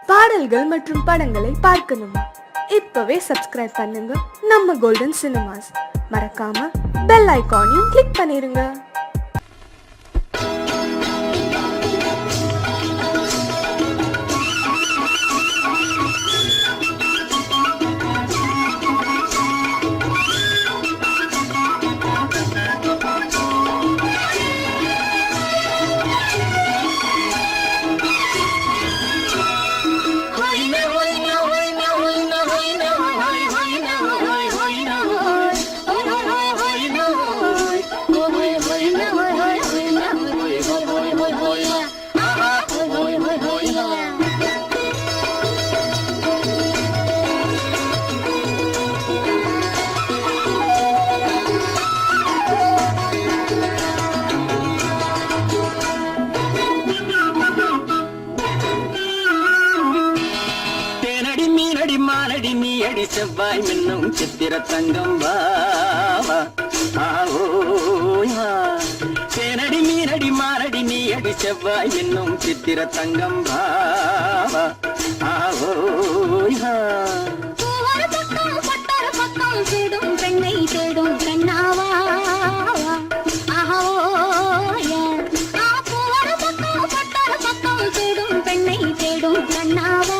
பாடல்கள் மற்றும் படங்களை பார்க்கணுமா? இப்பவே சப்ஸ்கிரைப் பண்ணுங்க நம்ம கோல்டன் சினிமாஸ். மறக்காம பெல் ஐகானையும் கிளிக் பண்ணிருங்க. செவ்வாய் மின்னும் சித்திர தங்கம் தேனடி மீனடி மாரடி நீ அடி செவ்வாய் மின்னும் சித்திர தங்கம் தேடும் பெண்ணை தேடும் கண்ணாவா தேடும் பெண்ணை தேடும் கண்ணாவா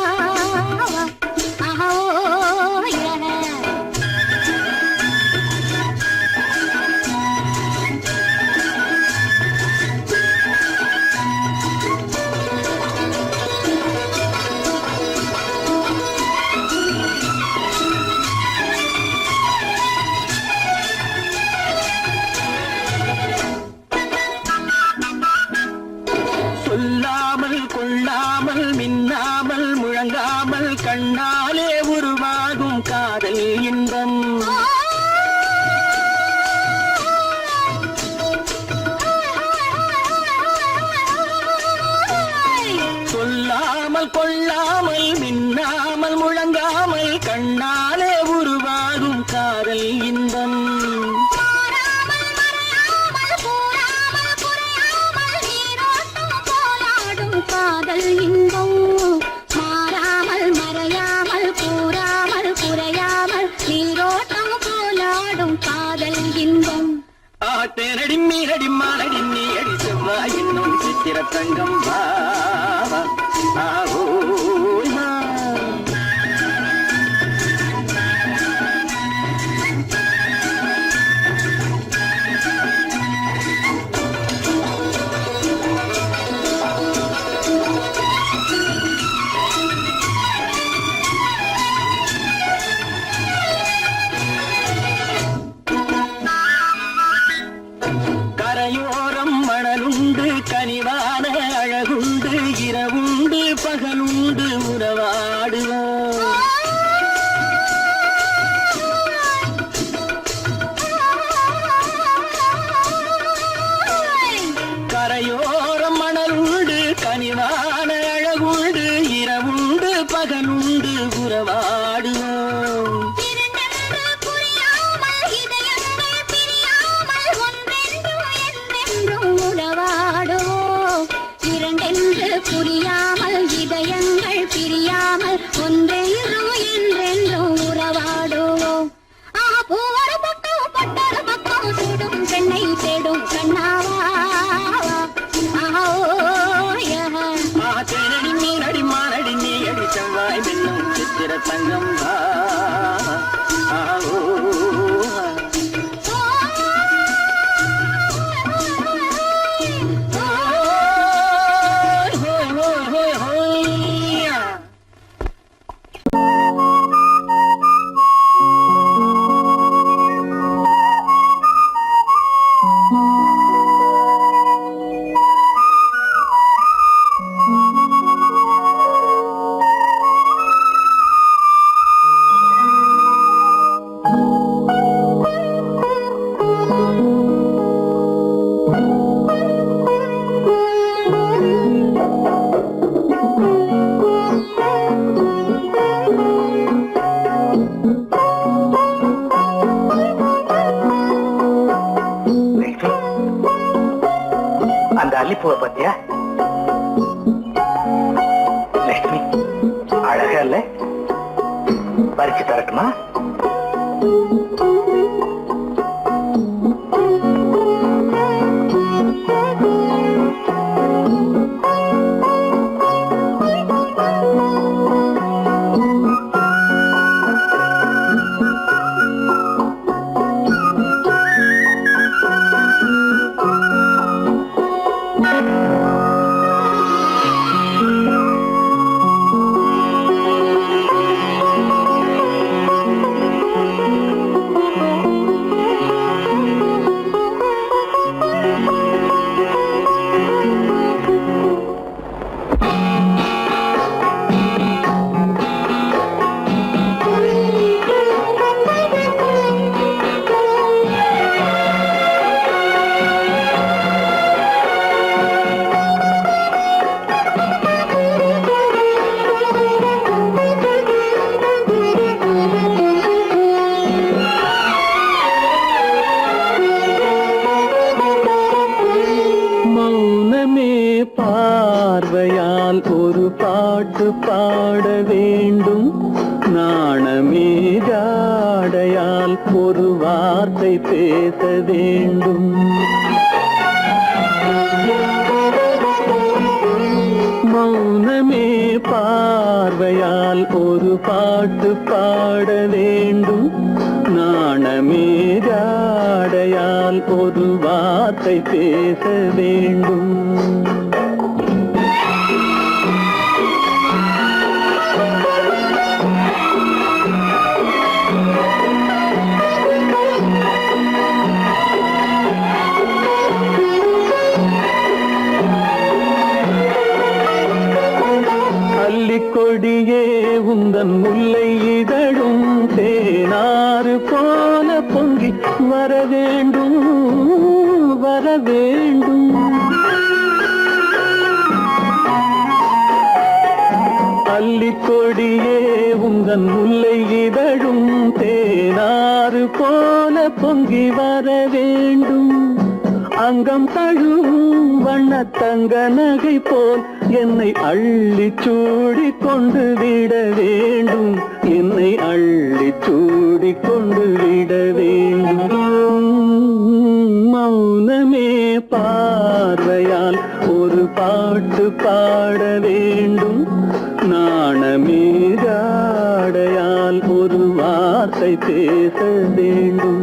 கொள்ளாமல் மின்னாமல் முழங்காமல் கண்ணாலே உருவாகும் காதல் இன்பம் சொல்லாமல் கொள்ளாமல் மின்னாமல் முழங்காமல் கண்ணாலே உருவாகும் காதல் இன்பம் காதல் இன்பம் மாறாமல் மறையாமல் கூறாமல் குறையாமல் நீரோட்டம் போலாடும் காதல் இன்பம் தேனடி மீனடி மானடி நீ அடி செவ்வாய் இன்னும் சித்திர தங்கம் கரையோரம் மணலுண்டு கனிவான அழகுண்டு இரவுண்டு பகலுண்டு உறவாடுவோம் கரையோரம் மணலுண்டு கனிவான அழகுண்டு இரவுண்டு பகலுண்டு உறவாடுவோம் புரியாமல் இதயங்கள் பிரியாமல் ஒன்றென்றும் என்றென்றும் உறவாடுவோம் பூவர பக்கம் பட்டர பக்கம் தேடும் பெண்ணை தேடும் கண்ணாவா தேனடி மீனடி மானடி நீ அடி செவ்வாய் மின்னும் சித்திர தங்கம் அந்த அல்லிப்பூவை பத்தியா லட்சுமி? பறிச்சு தரட்டுமா? பார்வையால் ஒரு பாட்டு பாட வேண்டும், நாணமே ஜாடையால் ஒரு வார்த்தை பேச வேண்டும். மௌனமே பார்வையால் ஒரு பாட்டு பாட வேண்டும், நாணமே ஜாடையால் ஒரு வார்த்தை பேச வேண்டும். கொடியே உந்தன் முல்லை இதழும் தேனாறு போல பொங்கி வர வேண்டும், வர வேண்டும். அல்லிக்கொடியே உந்தன் முல்லை இதழும் தேனாறு போல பொங்கி வர வேண்டும். அங்கம் தழுவும் வண்ணத்தங்க நகை போல் என்னை அள்ளி சூடி கொண்டு விட வேண்டும், என்னை அள்ளி சூடி கொண்டு விட வேண்டும். மௌனமே பார்வையால் ஒரு பாட்டு பாட வேண்டும், நாணமே ஜாடையால் ஒரு வார்த்தை பேச வேண்டும்.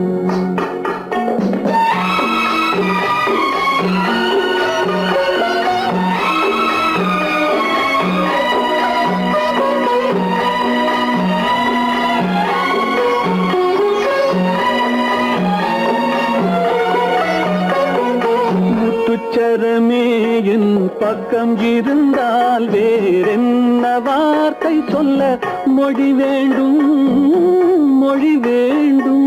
முத்துச்சரமே என் பக்கம் இருந்தால் வேறென்ன வார்த்தை சொல்ல மொழி வேண்டும், மொழி வேண்டும்.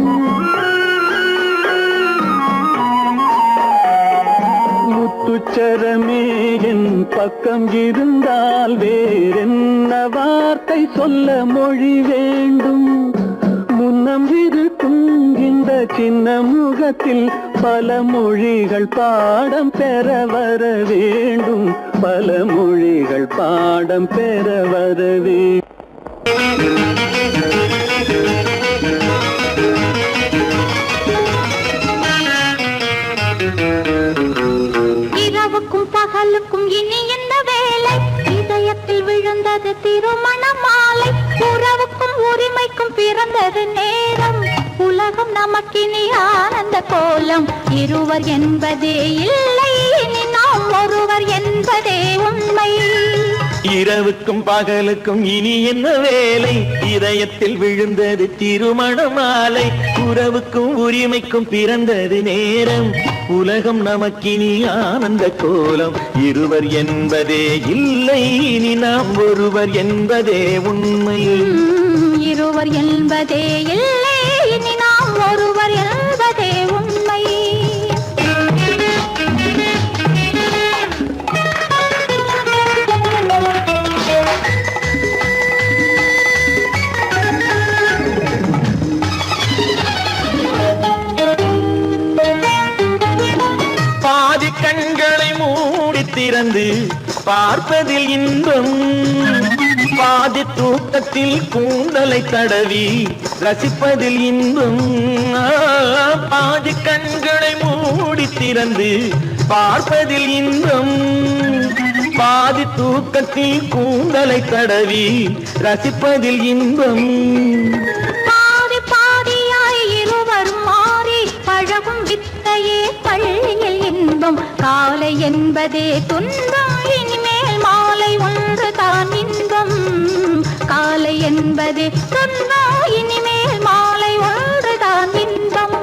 முத்துச்சரமே என் பக்கம் இருந்தால் வேறென்ன வார்த்தை சொல்ல மொழி வேண்டும். முன்னம் இருக்கும் இந்த சின்ன முகத்தில் பல மொழிகள் பாடம் பெற வர வேண்டும், பல மொழிகள் பாடம் பெற வர வேண்டும். இரவுக்கும் பகலுக்கும் இனி இந்த வேலை, இதயத்தில் விழுந்தது திருமண மாலை. உறவுக்கும் உரிமைக்கும் பிறந்தது நேரம், உலகம் நமக்கினி ஆனந்த கோலம். இருவர் என்பதே இல்லை, இனி நாம் ஒருவர் என்பதே உண்மை. இரவுக்கும் பகலுக்கும் இனி என்ன வேலை, இதயத்தில் விழுந்தது திருமண மாலை. உறவுக்கும் உரிமைக்கும் பிறந்தது நேரம், உலகம் நமக்கினி ஆனந்த கோலம். இருவர் என்பதே இல்லை, இனி நாம் ஒருவர் என்பதே உண்மை. இருவர் என்பதே இல்லை, இனி நாம் ஒருவர் என்பதே உண்மை. கண்களை மூடி திறந்து பார்ப்பதில் இன்பம், பாதி தூக்கத்தில் கூந்தலை தடவி ரசிப்பதில் இன்பம், பாதி கண்களை மூடி திறந்து பார்ப்பதில் இன்பம். பாதி தூக்கத்தில் கூந்தலை தடவி ரசிப்பதில் இன்பம். பாதி பாதியாய் இருவரும் மாறி பழகும் வித்தையே பள்ளியில் இன்பம். காலை என்பதே துன்பம், இனிமேல் மாலை ஒன்று தான் இன்பம். காலை என்பதே துன்பம், இனிமேல் மாலை ஒன்று தான் இன்பம்.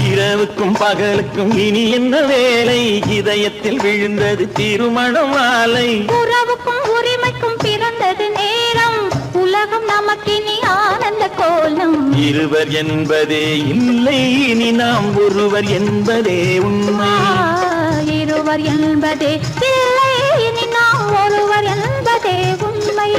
இரவுக்கும் பகலுக்கும் இனி என்ன வேலை, இதயத்தில் விழுந்தது திருமண மாலை. உறவுக்கும் உரிமைக்கும் பிறந்தது நேரம், உலகம் நமக்கினி ஆனந்த கோலம். இருவர் என்பதே இல்லை, இனி நாம் ஒருவர் என்பதே உண்மை. இருவர் என்பதே இல்லை, இனி நாம் ஒருவர் என்பதே உண்மை.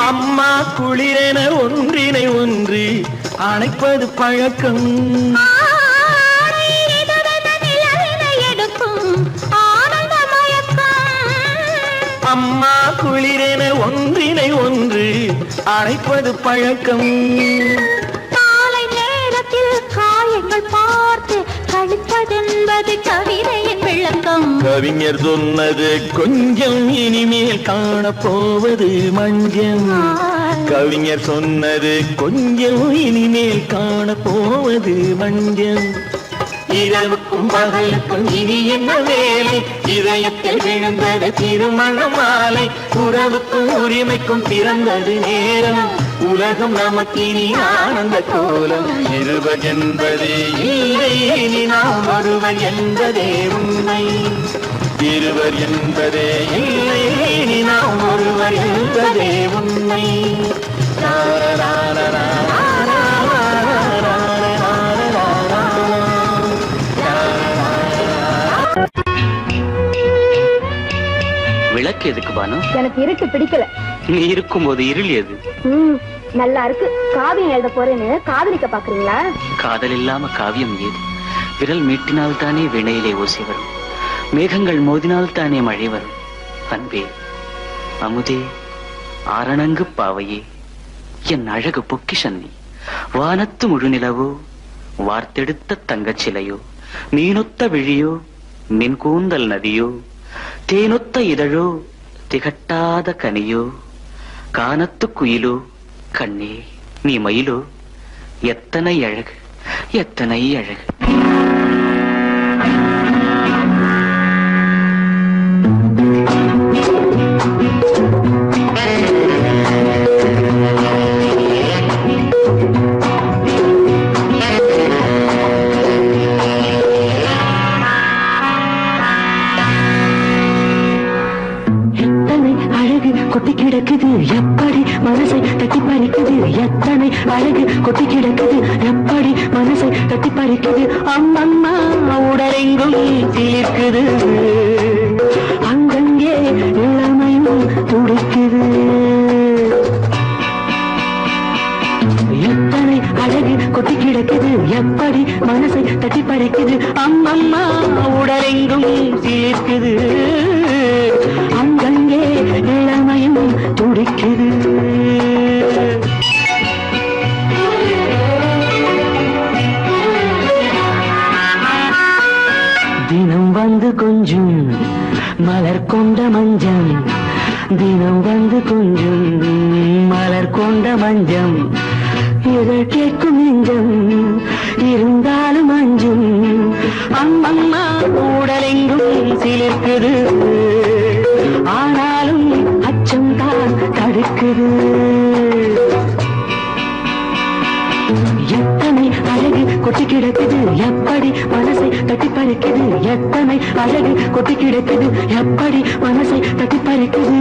அம்மா குளிரென ஒன்றினை ஒன்று அணைப்பது பழக்கம். அம்மா குளிரென ஒன்றினை ஒன்று அணைப்பது பழக்கம். காலை நேரத்தில் காயங்கள் பார்த்து கழிப்பதென்பது கவிதையின் விளக்கம். கவிஞர் சொன்னது கொஞ்சம், இனிமேல் காணப்போவது மஞ்சம். கவிஞர் சொன்னது கொஞ்சம், இனிமேல் காணப்போவது மஞ்சம். இரவுக்கும் பகலுக்கும் இனி என்ன வேலை, இதயத்தில் விழுந்தது திருமண மாலை. உறவுக்கும் உரிமைக்கும் பிறந்தது நேரம், உலகம் நமக்கினி ஆனந்த கோலம். இருவர் என்பதே இல்லை, இனி நாம் ஒருவர் என்பதே உண்மை. இருவர் என்பதே இல்லை, இனி நாம் ஒருவர் என்பதே உண்மை. விளக்கு எதுக்கு பானு? எனக்கு இருட்டு பிடிக்கல. நீ இருக்கும்போது இருள் எது? நல்லா இருக்கு. காவியம் எழுத போறேன்னு காதலிக்க பாக்குறீங்களா? காதல் இல்லாம காவியம் ஏது? விரல் மீட்டினால் தானே வினையிலே ஓசை வரும், மேகங்கள் மோதினால் தானே மழை வரும். அன்பே, அமுதே, ஆரணங்கு பாவையே, என் அழகு பொக்கிஷன்னி. வானத்து முழுநிலவோ, வார்த்தெடுத்த தங்கச் சிலையோ, மீனொத்த விழியோ, மின் கூந்தல் நதியோ, தேனொத்த இதழோ, திகட்டாத கனியோ, கானத்து குயிலோ, கண்ணே நீ மயிலோ, எத்தனை அழகு, எத்தனை அழகு. கொட்டி கிடக்குது எப்படி மனசை தட்டி பறிக்குது, எத்தனை அழகு கொட்டி கிடக்குது எப்படி மனசை தட்டி பறிக்குது. அம்மம்மா உடலெங்கும் சிலிர்க்குது, அங்கங்கே இளமையும் துடிக்குது. எத்தனை அழகு கொட்டி கிடக்குது எப்படி மனசை தட்டி பறிக்குது. அம்மம்மா உடலெங்கும் சிலிர்க்குது, அங்கங்கே இளமையும் துடிக்குது. தினம் வந்து கொஞ்சம் மலர் கொண்ட மஞ்சம், தினம் வந்து கொஞ்சம் மலர் கொண்ட மஞ்சம். இதழ் கேட்கும் நெஞ்சம் இருந்தாலும் அஞ்சும். அம்மம்மா உடலெங்கும் சிலிர்க்குது, ஆனாலும் அச்சம் தான் தடுக்குது. எத்தனை அழகு கொட்டி கிடக்குது எப்படி மனசை தட்டி பறிக்குது. எத்தனை அழகு கொட்டி கிடக்குது எப்படி மனசை தட்டி பறிக்குது.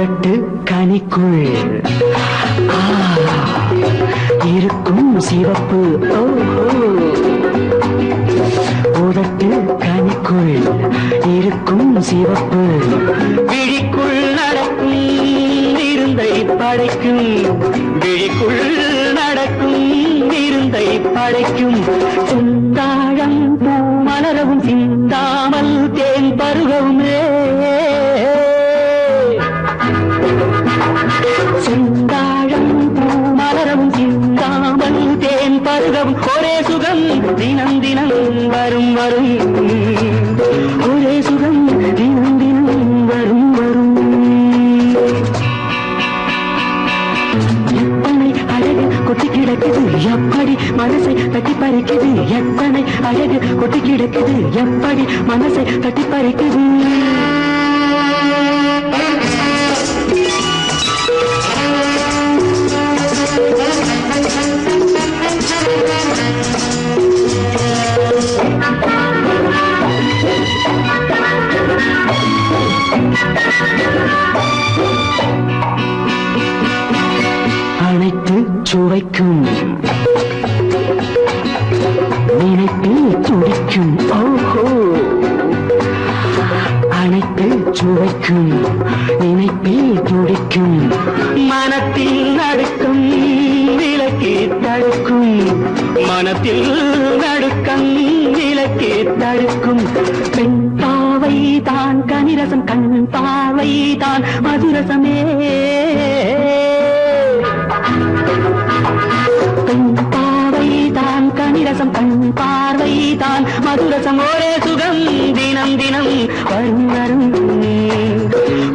உதட்டு கனிக்குள் இருக்கும் சிவப்பு ஓஹோ உதட்டு கனிக்குள் இருக்கும் சிவப்பு விழிக்குள் நடக்கும் இருந்தை படைக்கும் விழிக்குள் நடக்கும் இருந்தை படைக்கும் சிந்தாழம் பூ மலரவும் சிந்தாமல் தேன் பருகவுமே சிந்தாழம் பூ மலரவும் சிந்தாமல் தேன் பருகவும் ஒரே சுகம் தினம் தினம் வரும் வரும் ஒரே சுகம் தினம் தினம் வரும் வரும் எத்தனை அழகு கொட்டி கிடக்குது எப்படி மனசை தட்டி பறிக்குது எத்தனை அழகு கொட்டி கிடக்குது எப்படி மனசை தட்டி பறிக்குது அனைத்து சுவைக்கும் நினைப்பில் துடிக்கும் ஓஹோ அனைத்து சுவைக்கும் நினைப்பில் துடிக்கும் மனத்தில் நடுக்கும் விலக்கி தடுக்கும் மனத்தில் நடுக்கம் விலக்கி தடுக்கும் பெண் பாவை தான் கனிரசம் கண் பாவை தான் மதுரசமே பெண் பாவை தான் கனிரசம் கண் பார்வை தான் மதுரசம் ஒரே சுகம் தினம் தினம் வரும் வரும்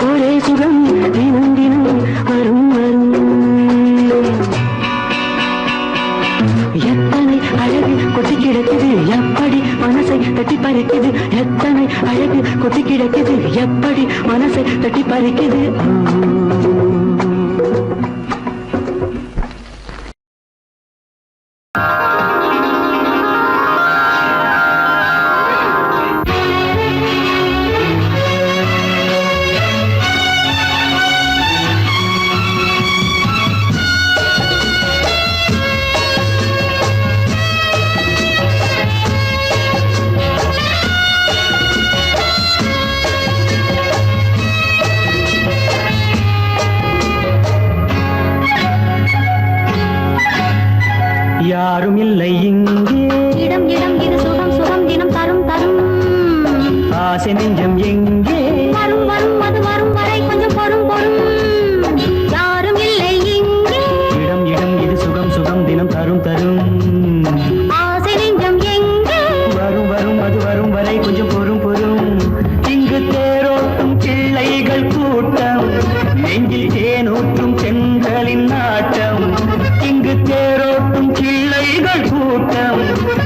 ஒரே சுகம் தினம் தினம் வரும் வரும் எத்தனை அழகு கொட்டி கிடக்குது எப்படி மனசை தட்டி பறிக்குது எத்தனை அழகு கொட்டி கிடக்குது எப்படி மனசை தட்டி பறிக்குது யாரும் இல்லை இங்கே இடம் இடம் இது சுகம் சுகம் தினம் தரும் தரும் ஆசை நெஞ்சம் எங்கே வரும் வரும் அது வரும் வரை கொஞ்சம் பொறும் பொறும் யாரும் இல்லை இங்கே இடம் இடம் இது சுகம் சுகம் தினம் தரும் தரும் ஆசை நெஞ்சம் எங்கே வரும் வரும் அது வரும் வரை கொஞ்சம் பொறும் பொறும் இங்கு தேரோட்டும் பிள்ளைகள் கூட்டம் நெஞ்சில் தேனூற்றும் பெண்களின் நாட்டம் இங்கு தேரோட்டும் பிள்ளைகள் கூட்டம்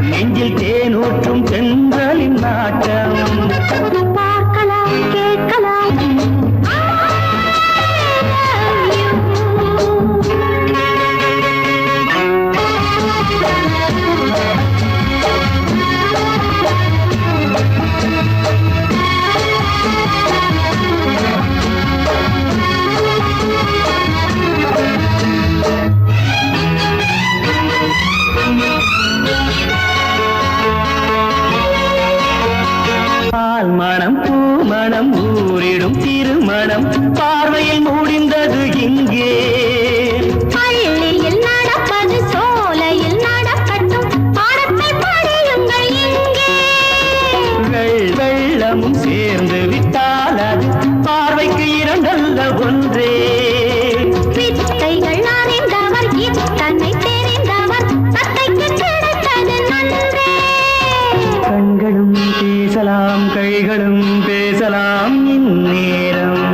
நெஞ்சில் தேனூற்றும் பெண்களின் நாட்டம் பார்க்கலாம் கேட்கலாம் பால் மனம் பூ மனம் ஊரிடும் திருமணம் பார்வையில் முடிந்தது இங்கே பள்ளியில் நடப்பது சோலையில் நடக்கட்டும் பாடத்தை படியுங்கள் இங்கே வெள்ளமும் சேர்ந்து விட்டால் அது பார்வைக்கு இரண்டல்ல ஒன்றே வித்தைகள் அறிந்தவர் இத்தனை தெரிந்தவர் தத்தைக்கு கிடைத்தது நன்றே கண்களும் பேசலாம் கைகளும் பேசலாம் இந்நேரம்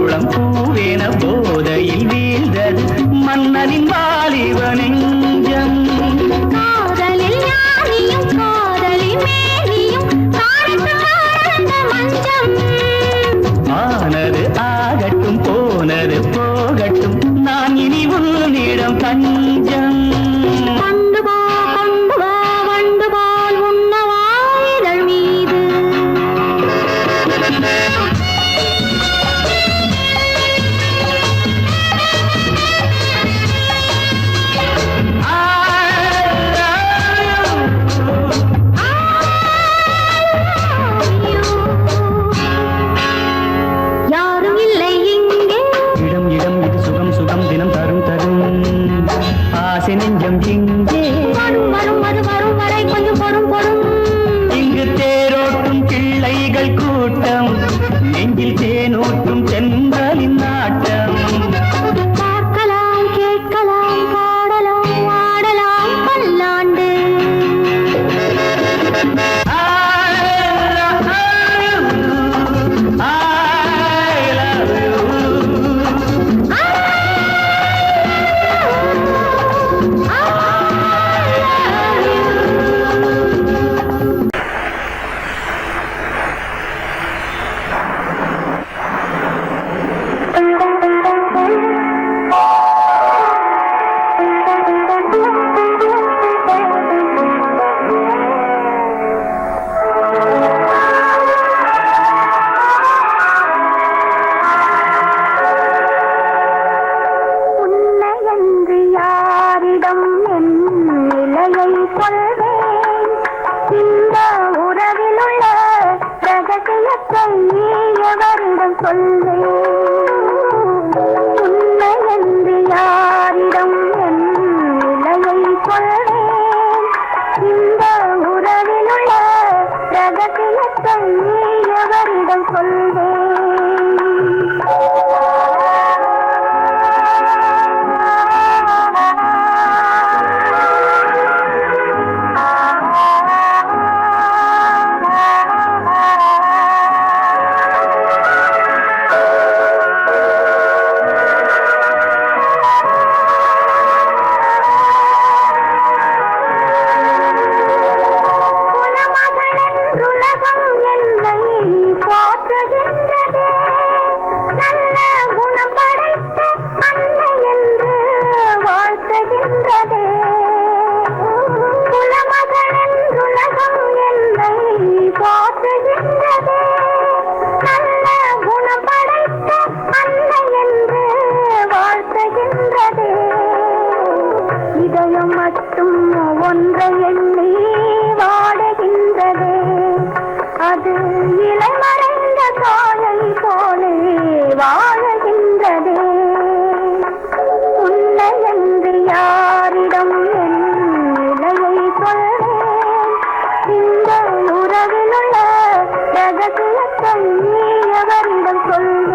பவளம் பூவேன போதையில் வீழ்ந்தது மன்னனின் வாலிப நெஞ்சம். காதலில் ஞானியும் காதலில் மேனியும் காணித்த மஞ்சம். ஆனது ஆகட்டும் போனது போகட்டும் நான் இனி உன்னிடம் தஞ்சம். கொண்டு போ வண்டு போல் உண்ணவா இதழ் மீது. யாரும் இல்லை இங்கே. இடம் இடம் இது சுகம் சுகம் தினம் தரும் தரும் ஆசை நெஞ்சம் இங்கே. வரும் வரும் அது வரும் வரை கொஞ்சம் பொறும் பொறும். இங்கு தேரோட்டும் பிள்ளைகள் கூட்டம் நெஞ்சில் தேனூட்டும் சென்றலின் நாட்டம். பார்க்கலாம் கேட்கலாம் பாடலாம் ஆடலாம் பல்லாண்டு. உன்னையன்று யாரிடம் என் நிலையை சொல்வேன்? இந்த உறவிலுள்ள ரகசியத்தை எவரிடம் சொல்வேன்? உன்னையன்று யாரிடம் என் நிலையை சொல்வேன்? இந்த உறவிலுள்ள ரகசியத்தை எவரிடம் சொல்வேன்? உலகம் என்னை போற்றுகின்றதே. நல்ல குணம் படைத்த அன்னை என்று வாழ்த்துகின்றதே. குலமகளின் உலகம் என்னை போற்றுகின்றதே. நல்ல குணம் படைத்த அன்னை என்று வாழ்த்துகின்றதே. இதயம் மட்டும் ஒன்றை எண்ணி வாடுகின்றதே. அது இலைமறைந்த காயை போலே வாழுகின்றதே. உன்னை என்று யாரிடம் என் நிலையை சொல்வேன்? இந்த உறவிலுள்ள ரகசியத்தை எவரிடம் சொல்வேன்?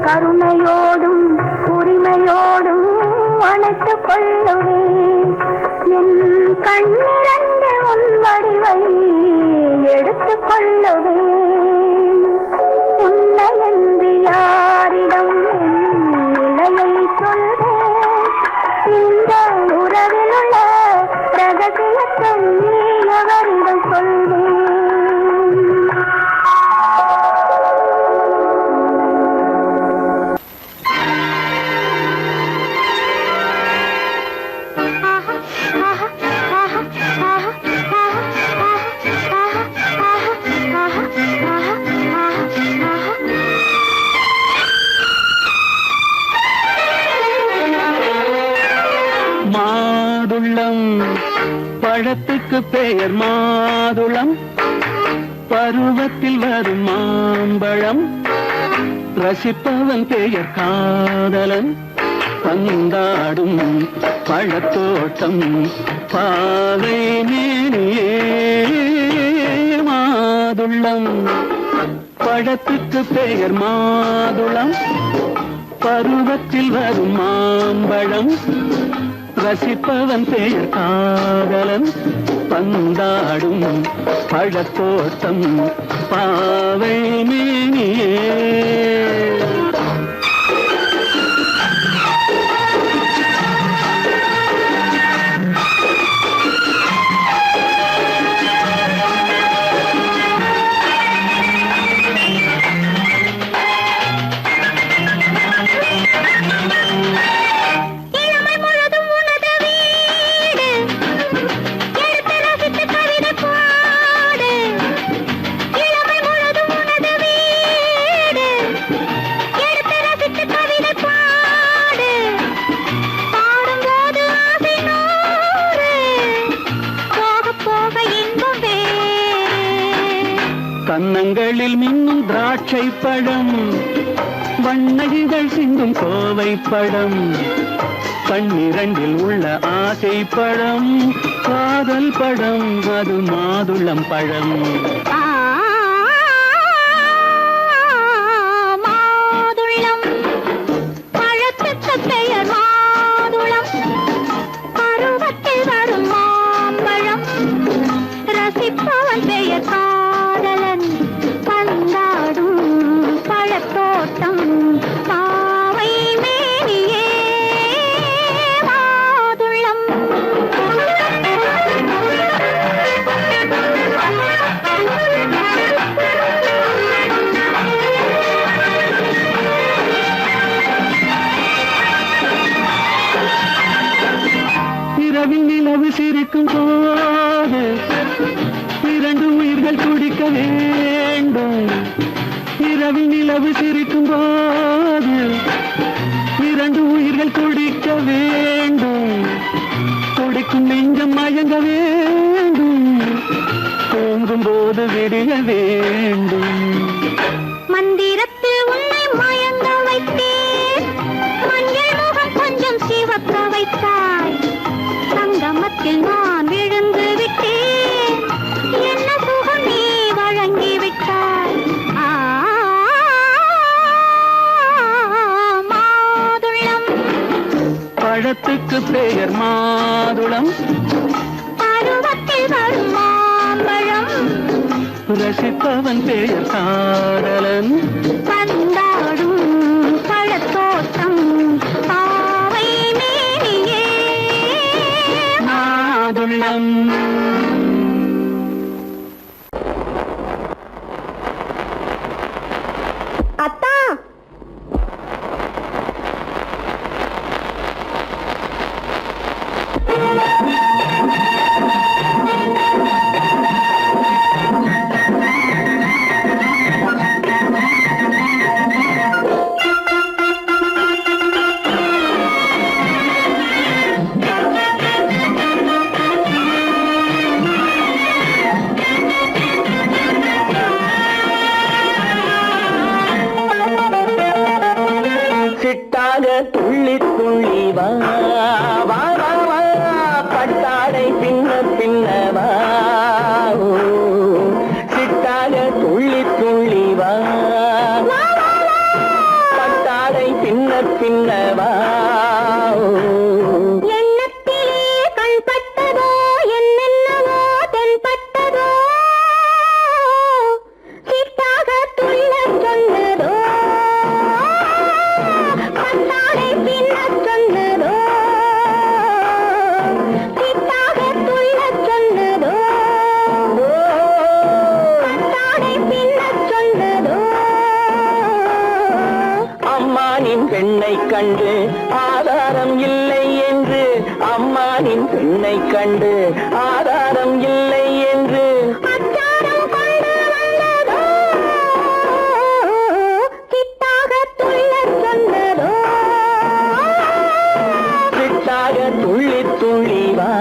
கருணையோடும் உரிமையோடும் அணைத்துக் கொள்ளுவேன். என் கண்ணிரண்டு உன் வடிவை எடுத்துக் கொள்ளுவேன். உன்னை என்று யாரிடம் என் நிலையை சொல்வேன்? இந்த உறவிலுள்ள ரகசியத்தை எவரிடம் சொல்வேன்? பழத்துக்கு பெயர் மாதுளம், பருவத்தில் வரும் மாம்பழம், ரசிப்பவன் பெயர் காதலன், பந்தாடும் பழத்தோட்டம் பாவை மேனியே மாதுளம். பழத்துக்கு பெயர் மாதுளம், பருவத்தில் வரும் மாம்பழம், ரசிப்பவன் பெயர் காதலன், பந்தாடும் பழத்தோட்டம் பாவை மேனியே. கன்னங்களில் மின்னும் திராட்சை பழம், வண்ணகிகள் சிந்தும் கோவை பழம், கண்ணிரண்டில் உள்ள ஆசை பழம், காதல் பழம், அது மாதுளம் பழம். மாதுளம் பழத்துக்கு பெயர் மாதுளம், பருவத்தில் வரும் மாம்பழம், ரசிப்பவன் பெயர் காதலன், பந்தாடும் பழத்தோட்டம் பாவை மேனியே மாதுளம். இரவில் நிலவு சிரிக்கும் போது இரண்டு உயிர்கள் துடிக்க வேண்டும். இரவில் நிலவு சிரிக்கும் போது இரண்டு உயிர்கள் துடிக்க வேண்டும். துடிக்கும் நெஞ்சம் மயங்க வேண்டும், தூங்கும் போது விடிய வேண்டும். மந்திரத்தில் உன்னை மயங்க வைத்தேன், மஞ்சள் முகம் கொஞ்சம் சிவக்க வைத்தாய், சங்கமத்தில் நான் விழுந்து விட்டேன், என்ன சுகம் நீ வழங்கி விட்டாய். மாதுளம் பழத்துக்கு பெயர் மாதுளம், பருவத்தில் வரும் மாம்பழம், ரசிப்பவன் பெயர் காதலன், பந்தாடும் பழத்தோட்டம் பாவை மேனியே மாதுளம். அத்தா, சிட்டாக துள்ளி துள்ளி வா வா வா வா, பட்டாடை பின்ன பின்னவா. சிட்டாக துள்ளி துள்ளி வா, பட்டாடை பின்ன பின்னவா. எண்ணத்திலே கண்பட்டதோ என்னென்னவோ தென்பட்டதோ, சிட்டாக துள்ளச் சொன்னதோ, பட்டாடை பின்னச் சொன்னதோ, சிட்டாக துள்ளச் சொன்னதோ, பட்டாடை பின்னச் சொன்னதோ. அம்மானின் பெண்ணை கண்டு ஆதாரம் இல்லை என்று, அம்மானின் பெண்ணை கண்டு ஆதாரம் இல்லை என்று, அச்சாரம் கொண்டு வந்ததோ, சிட்டாக துள்ளச் சொன்னதோ. சிட்டாக துள்ளி துள்ளி வா.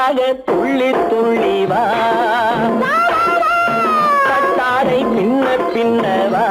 சிட்டாக துள்ளி துள்ளி வா கட்டாரை பின்ன பின்னவா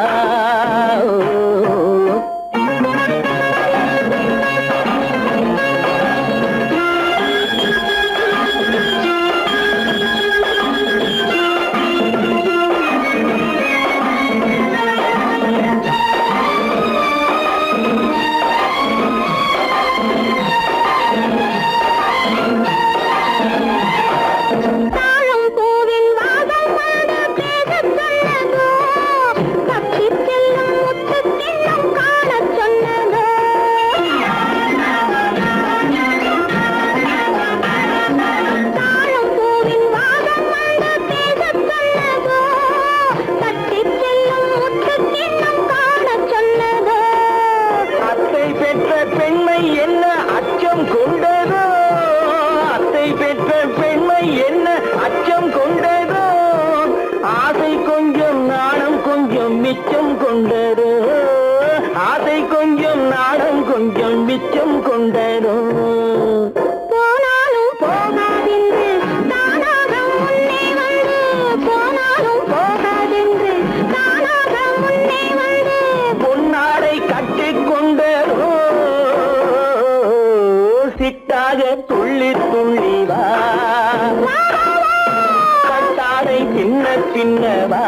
மிச்சம் கொண்டரோ ஆசை கொஞ்சம் நாடம் கொஞ்சம் மிச்சம் கொண்டரோ போனாலும் போகாதென்று தானாக முன்னே வந்து போனாலும் போகாதென்று தானாக முன்னே வந்து பொன்னாடை கட்டிக் கொண்டரோ சிட்டாக துள்ளி துள்ளி வா கட்டாடை சின்ன சின்னவா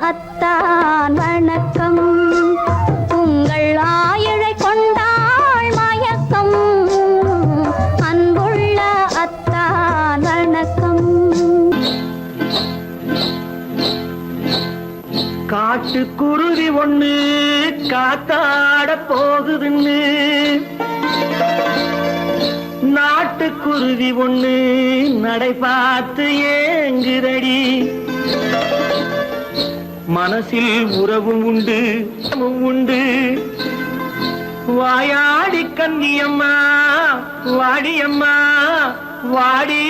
அத்தான் வணக்கம். உங்கள் ஆயுளை கொண்டாள் மயக்கம். அன்புள்ள அத்தான் வணக்கம். காட்டுக்குருவி ஒண்ணு காத்தாட போகுதுன்னு நாட்டுக்குருவி ஒண்ணு நடை பார்த்து ஏங்குதடி. மனசில் உறவும் உண்டு உண்டு. வாயாடி கன்னியம்மா வாடியம்மா வாடி.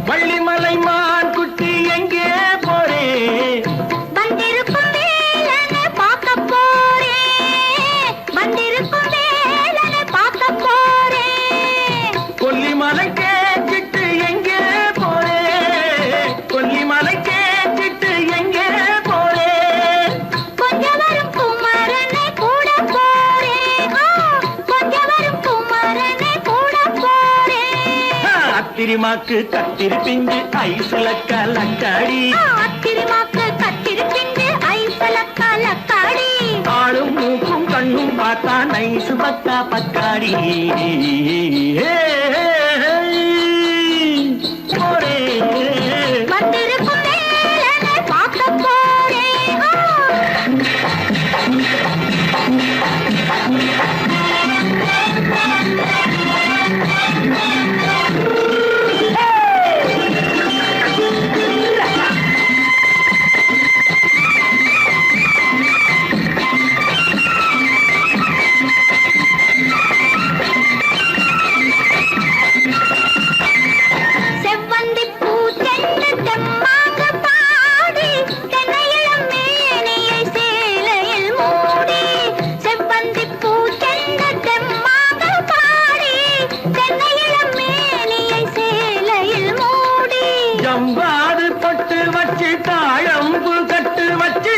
வள்ளிமலை மான் குட்டி எங்கே போறே? வந்திருக்கும் வேலனை பார்க்க போறேன். வந்திருக்கும் வேலனை பார்க்க போறேன். கொல்லிமலை கேட்டுட்டு எங்கே போறே? கொல்லிமலை கேட்டுட்டு எங்கே போறே? கொஞ்சம் வரும் குமரனை கூட போறேன். கொஞ்சம் வரும் குமரனை கூட போறேன். அத்திரிமாக்கு கத்திருப்பிஞ்சு ஐசுல கலக்காடி. அத்திரிமாக்கு கத்திருப்பிஞ்சு ஐசல கலக்காடி. ஆளும் மூக்கும் கண்ணும் பார்த்தா நைசு பக்கா பக்காடி. போரே வந்திருக்கும் வேலனை பார்க்க போறேன். செவ்வந்தி பூ தென்னு தெம்மாக பாடி தென்னையிளம் மேனியை சேலையில் மூடி. செவ்வந்தி பூ தென்னு தெம்மாக பாடி தென்னையிளம் மேனியை சேலையில் மூடி. ஜம்பாது பட்டு வச்சு தாழம்பு கட்டு வச்சு.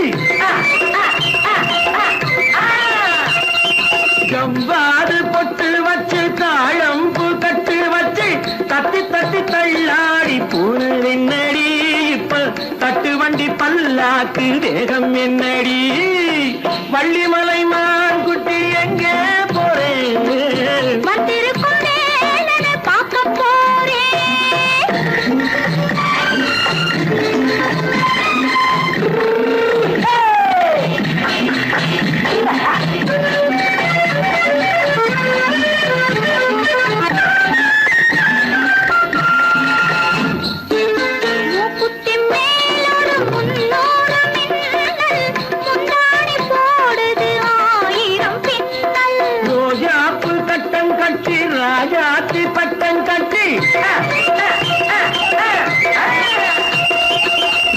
ஜம்பாது பொட்டு வச்சு தாழம்பு கட்டு வச்சு தட்டி தட்டி தள்ளாடி பூனு என்னடி. இப்ப தட்டு வண்டி பல்லாக்கு வேகம் என்னடி. வள்ளிமலை மான் குட்டி எங்கே போறேன்? வந்திருக்கும் வேலனை பார்க்க போறேன். மூக்குத்தி மேலோடு முன்னோடு மின்னல். முந்தாணி போடுது ஆயிரம் பின்னல். ரோஜாப்பு கட்டம் கட்டி ராஜாத்தி பட்டம் கட்டி.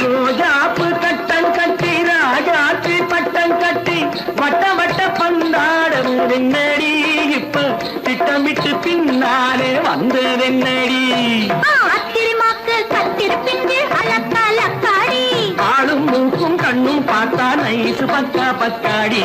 ரோஜாப்பு கட்டம் கட்டி ராஜாத்தி பட்டம் கட்டி வட்ட வட்ட பந்தாடம் என்னடி. இப்ப திட்டமிட்டு பின்னாலே வந்ததென்னடி. அத்திரிமாக்கு கத்திருப்பிஞ்சு அலக்காடி. ஆளும் மூக்கும் கண்ணும் பார்த்தா நைசு பக்கா பக்காடி.